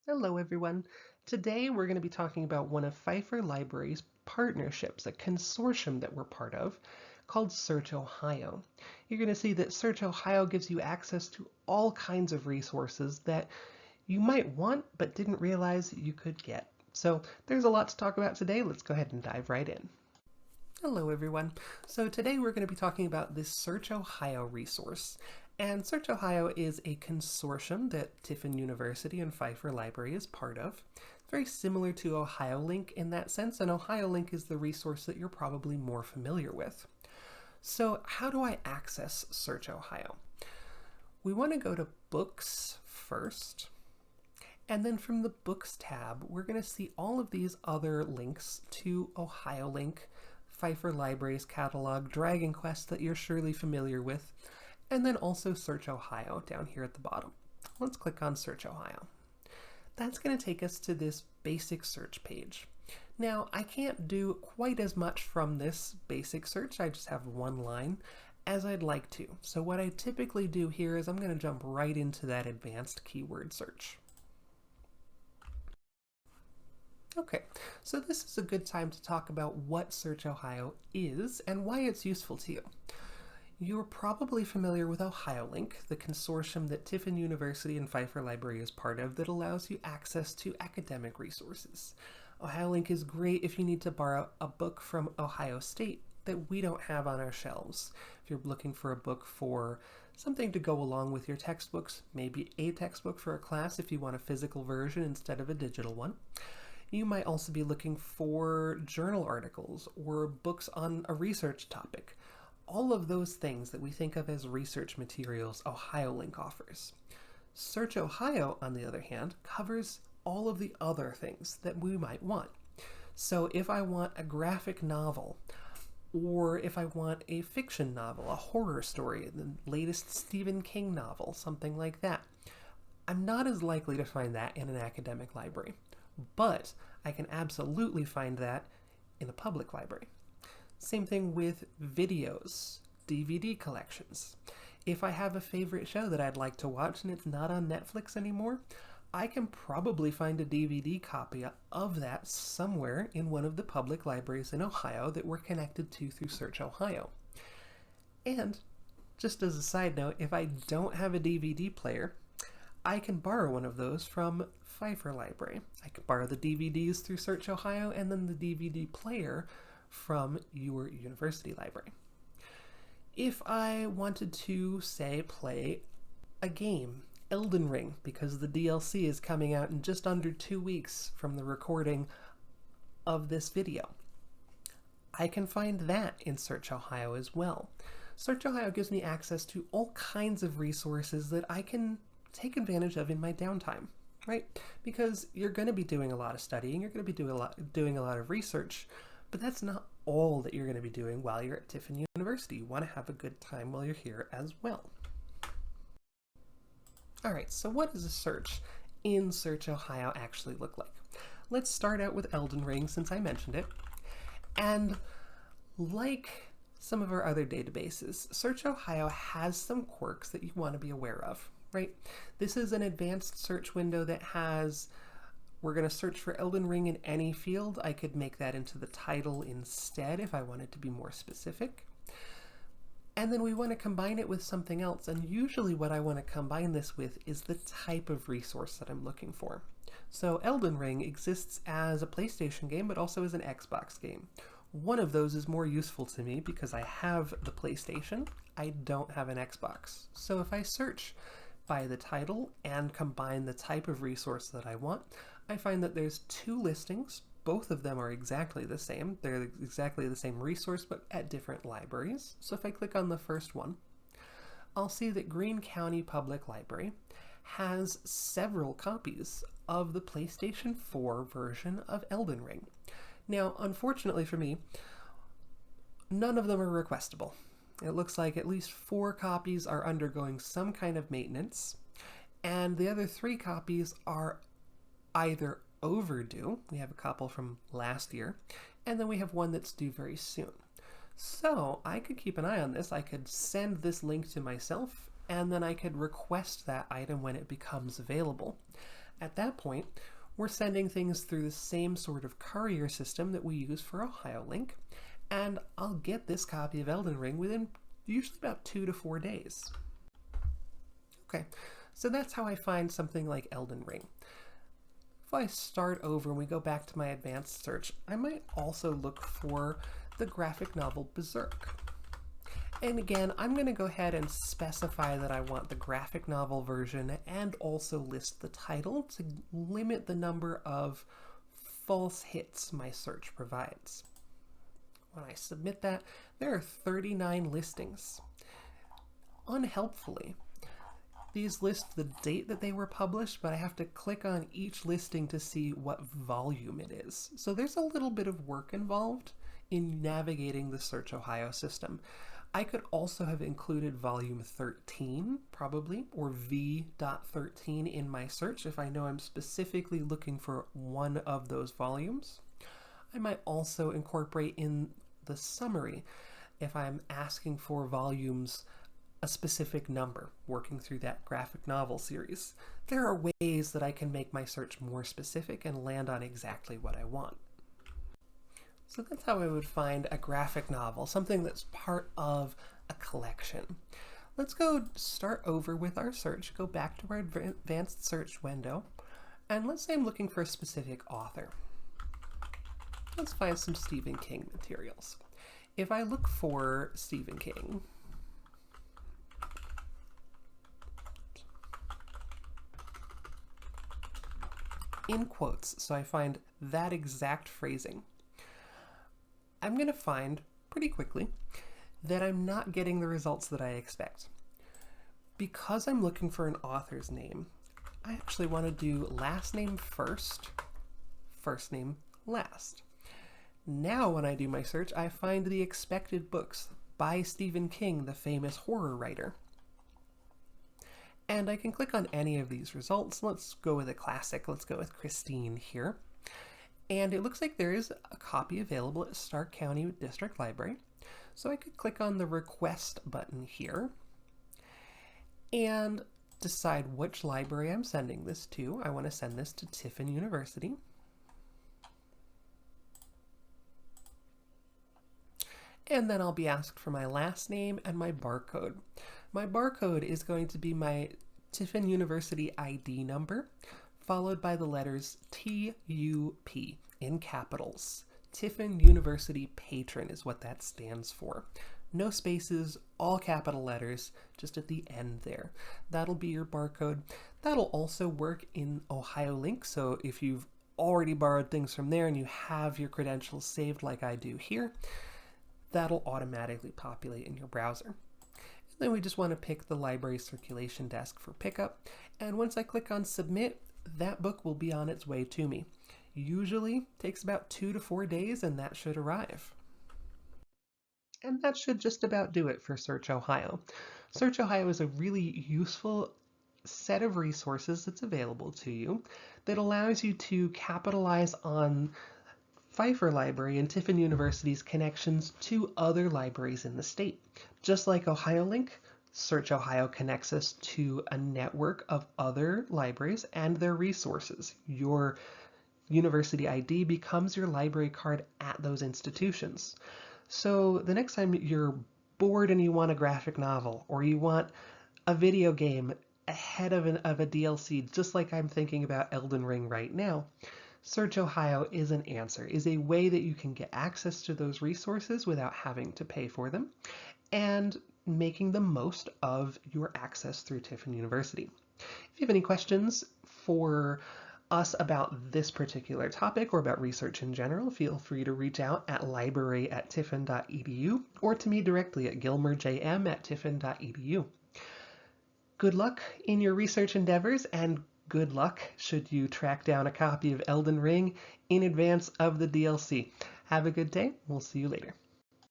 Hello, everyone. Today we're going to be talking about one of Pfeiffer Library's partnerships, a consortium that we're part of called SearchOhio. You're going to see that SearchOhio gives you access to all kinds of resources that you might want but didn't realize you could get. So there's a lot to talk about today. Let's go ahead and dive right in. Hello, everyone. So today we're going to be talking about this SearchOhio resource. And SearchOhio is a consortium that Tiffin University and Pfeiffer Library is part of. It's very similar to OhioLink in that sense, and OhioLink is the resource that you're probably more familiar with. So how do I access SearchOhio? We want to go to Books first, and then from the Books tab, we're going to see all of these other links to OhioLink, Pfeiffer Library's catalog, Dragon Quest that you're surely familiar with, and then also SearchOhio down here at the bottom. Let's click on SearchOhio. That's going to take us to this basic search page. Now, I can't do quite as much from this basic search, I just have one line, as I'd like to. So what I typically do here is I'm going to jump right into that advanced keyword search. Okay, so this is a good time to talk about what SearchOhio is and why it's useful to you. You're probably familiar with OhioLink, the consortium that Tiffin University and Pfeiffer Library is part of that allows you access to academic resources. OhioLink is great if you need to borrow a book from Ohio State that we don't have on our shelves. If you're looking for a book for something to go along with your textbooks, maybe a textbook for a class if you want a physical version instead of a digital one. You might also be looking for journal articles or books on a research topic. All of those things that we think of as research materials OhioLink offers. SearchOhio, on the other hand, covers all of the other things that we might want. So if I want a graphic novel, or if I want a fiction novel, a horror story, the latest Stephen King novel, something like that, I'm not as likely to find that in an academic library, but I can absolutely find that in a public library. Same thing with videos, DVD collections. If I have a favorite show that I'd like to watch and it's not on Netflix anymore, I can probably find a DVD copy of that somewhere in one of the public libraries in Ohio that we're connected to through SearchOhio. And just as a side note, if I don't have a DVD player, I can borrow one of those from Pfeiffer Library. I can borrow the DVDs through SearchOhio and then the DVD player from your university library. If I wanted to, say, play a game, Elden Ring, because the DLC is coming out in just under 2 weeks from the recording of this video, I can find that in SearchOhio as well. SearchOhio gives me access to all kinds of resources that I can take advantage of in my downtime, right? Because you're going to be doing a lot of studying, you're going to be doing a lot of research, but that's not all that you're going to be doing while you're at Tiffin University. You want to have a good time while you're here as well. All right, so what does a search in SearchOhio actually look like? Let's start out with Elden Ring since I mentioned it. And like some of our other databases, SearchOhio has some quirks that you want to be aware of, right? This is an advanced search window that has, we're going to search for Elden Ring in any field. I could make that into the title instead if I wanted to be more specific. And then we want to combine it with something else, and usually what I want to combine this with is the type of resource that I'm looking for. So Elden Ring exists as a PlayStation game, but also as an Xbox game. One of those is more useful to me because I have the PlayStation, I don't have an Xbox. So if I search by the title and combine the type of resource that I want, I find that there's 2 listings. Both of them are exactly the same. They're exactly the same resource, but at different libraries. So if I click on the first one, I'll see that Greene County Public Library has several copies of the PlayStation 4 version of Elden Ring. Now, unfortunately for me, none of them are requestable. It looks like at least 4 copies are undergoing some kind of maintenance, and the other 3 copies are either overdue. We have a couple from last year, and then we have one that's due very soon. So I could keep an eye on this. I could send this link to myself, and then I could request that item when it becomes available. At that point, we're sending things through the same sort of courier system that we use for OhioLink, and I'll get this copy of Elden Ring within usually about 2 to 4 days. Okay, so that's how I find something like Elden Ring. If I start over and we go back to my advanced search, I might also look for the graphic novel Berserk. And again, I'm going to go ahead and specify that I want the graphic novel version and also list the title to limit the number of false hits my search provides. When I submit that, there are 39 listings. Unhelpfully, these list the date that they were published, but I have to click on each listing to see what volume it is. So there's a little bit of work involved in navigating the SearchOhio system. I could also have included volume 13, probably, or V.13 in my search if I know I'm specifically looking for one of those volumes. I might also incorporate in the summary if I'm asking for volumes a specific number, working through that graphic novel series. There are ways that I can make my search more specific and land on exactly what I want. So that's how I would find a graphic novel, something that's part of a collection. Let's go start over with our search, go back to our advanced search window, and let's say I'm looking for a specific author. Let's find some Stephen King materials. If I look for Stephen King, in quotes, so I find that exact phrasing, I'm going to find pretty quickly that I'm not getting the results that I expect. Because I'm looking for an author's name, I actually want to do last name first, first name last. Now when I do my search, I find the expected books by Stephen King, the famous horror writer. And I can click on any of these results. Let's go with a classic. Let's go with Christine here. And it looks like there is a copy available at Stark County District Library. So I could click on the request button here and decide which library I'm sending this to. I want to send this to Tiffin University. And then I'll be asked for my last name and my barcode. My barcode is going to be my Tiffin University ID number, followed by the letters TUP in capitals. Tiffin University Patron is what that stands for. No spaces, all capital letters, just at the end there. That'll be your barcode. That'll also work in OhioLink, so if you've already borrowed things from there and you have your credentials saved like I do here, that'll automatically populate in your browser. And then we just want to pick the library circulation desk for pickup, and once I click on submit, that book will be on its way to me. Usually takes about 2 to 4 days, and that should arrive. And that should just about do it for SearchOhio. SearchOhio is a really useful set of resources that's available to you that allows you to capitalize on Pfeiffer Library and Tiffin University's connections to other libraries in the state. Just like OhioLink, SearchOhio connects us to a network of other libraries and their resources. Your university ID becomes your library card at those institutions. So the next time you're bored and you want a graphic novel, or you want a video game ahead of a DLC, just like I'm thinking about Elden Ring right now, SearchOhio is an answer, is a way that you can get access to those resources without having to pay for them, and making the most of your access through Tiffin University. If you have any questions for us about this particular topic or about research in general, feel free to reach out at library@tiffin.edu or to me directly at gilmerjm@tiffin.edu. Good luck in your research endeavors, and good luck should you track down a copy of Elden Ring in advance of the DLC. Have a good day. We'll see you later.